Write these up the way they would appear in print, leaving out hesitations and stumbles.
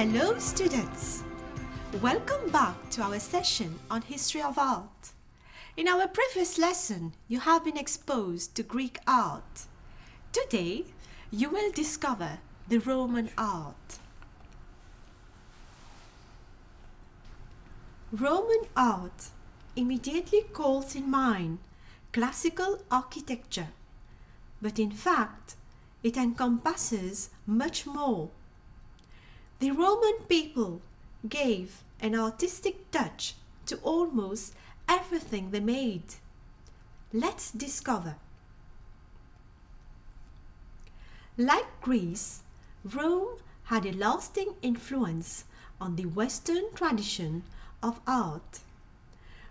Hello students! Welcome back to our session on History of Art. In our previous lesson, you have been exposed to Greek art. Today, you will discover the Roman art. Roman art immediately calls in mind classical architecture, but in fact, it encompasses much more. The Roman people gave an artistic touch to almost everything they made. Let's discover. Like Greece, Rome had a lasting influence on the Western tradition of art.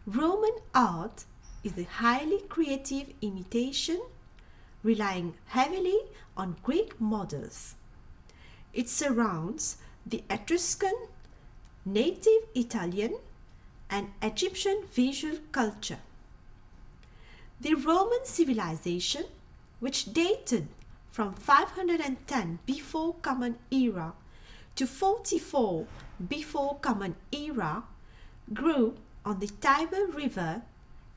Roman art is a highly creative imitation, relying heavily on Greek models. It surrounds the Etruscan, native Italian, and Egyptian visual culture. The Roman civilization, which dated from 510 before Common Era to 44 before Common Era, grew on the Tiber River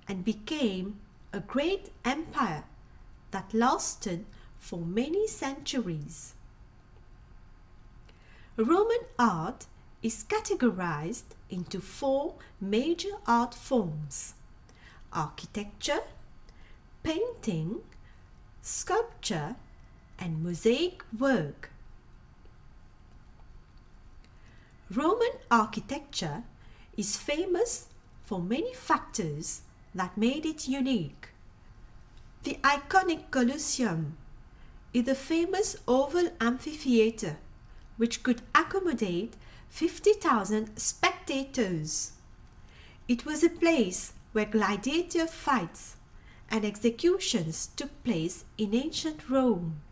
and became a great empire that lasted for many centuries. Roman art is categorized into four major art forms: architecture, painting, sculpture, and mosaic work. Roman architecture is famous for many factors that made it unique. The iconic Colosseum is the famous oval amphitheater which could accommodate 50,000 spectators. It was a place where gladiator fights and executions took place in ancient Rome.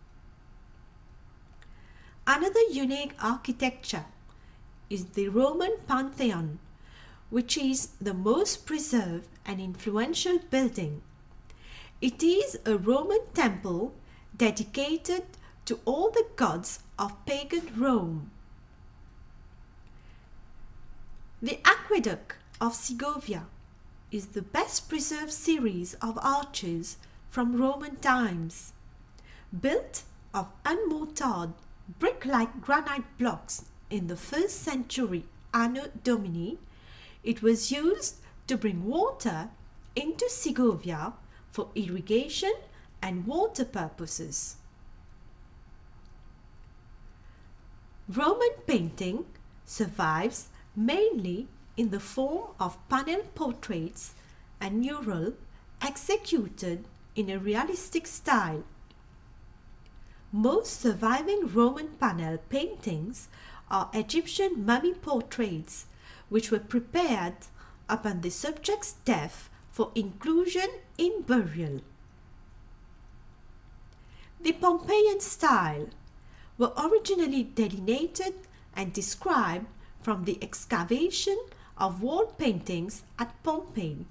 Another unique architecture is the Roman Pantheon, which is the most preserved and influential building. It is a Roman temple dedicated to all the gods of pagan Rome. The Aqueduct of Segovia is the best preserved series of arches from Roman times. Built of unmortared brick-like granite blocks in the 1st century Anno Domini, it was used to bring water into Segovia for irrigation and water purposes. Roman painting survives mainly in the form of panel portraits and mural executed in a realistic style. Most surviving Roman panel paintings are Egyptian mummy portraits, which were prepared upon the subject's death for inclusion in burial. The Pompeian style were originally delineated and described from the excavation of wall paintings at Pompeii.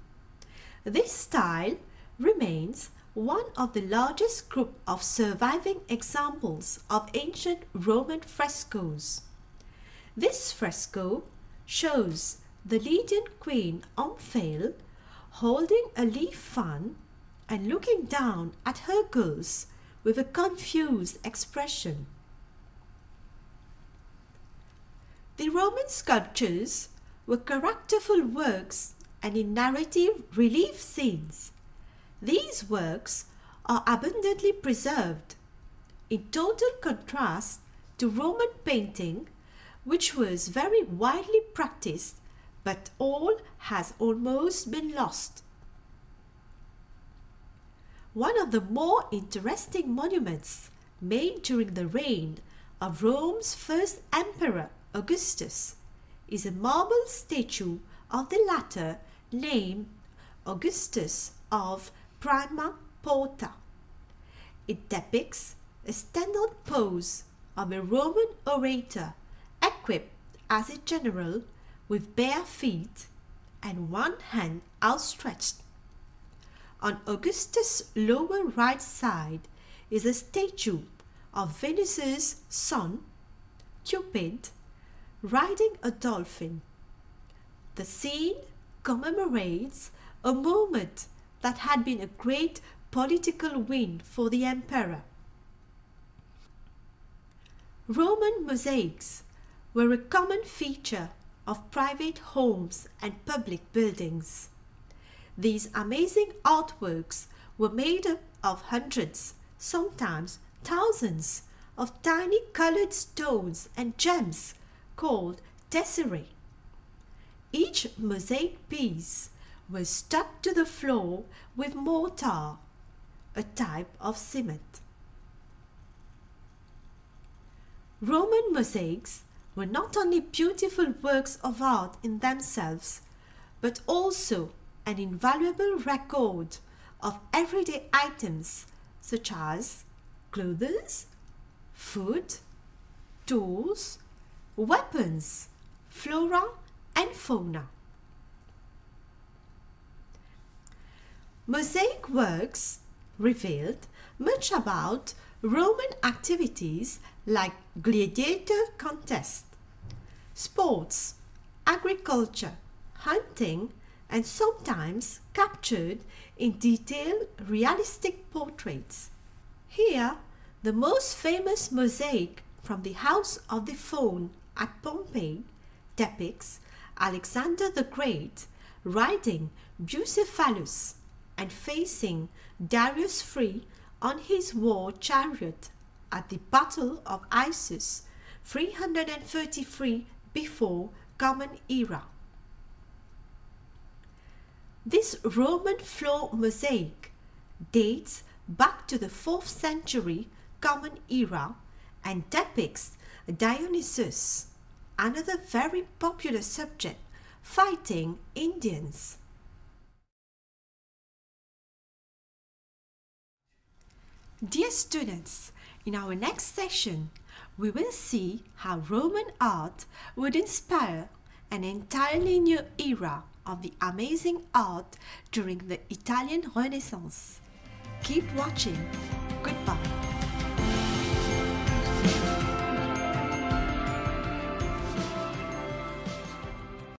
This style remains one of the largest group of surviving examples of ancient Roman frescoes. This fresco shows the Lydian queen Omphale holding a leaf fan and looking down at her girls with a confused expression. The Roman sculptures were characterful works and in narrative relief scenes. These works are abundantly preserved, in total contrast to Roman painting, which was very widely practiced, but all has almost been lost. One of the more interesting monuments made during the reign of Rome's first emperor, Augustus, is a marble statue of the latter named Augustus of Prima Porta. It depicts a standard pose of a Roman orator equipped as a general with bare feet and one hand outstretched. On Augustus' lower right side is a statue of Venus's son, Cupid, riding a dolphin. The scene commemorates a moment that had been a great political win for the emperor. Roman mosaics were a common feature of private homes and public buildings. These amazing artworks were made up of hundreds, sometimes thousands, of tiny colored stones and gems called tesserae. Each mosaic piece was stuck to the floor with mortar, a type of cement. Roman mosaics were not only beautiful works of art in themselves, but also an invaluable record of everyday items such as clothes, food, tools, weapons, flora and fauna. Mosaic works revealed much about Roman activities like gladiator contests, sports, agriculture, hunting, and sometimes captured in detailed realistic portraits. Here, the most famous mosaic from the House of the Faun at Pompeii depicts Alexander the Great riding Bucephalus and facing Darius III on his war chariot at the Battle of Issus 333 before Common Era. This Roman floor mosaic dates back to the 4th century Common Era and depicts Dionysus, another very popular subject, fighting Indians. Dear students, in our next session, we will see how Roman art would inspire an entirely new era of the amazing art during the Italian Renaissance. Keep watching.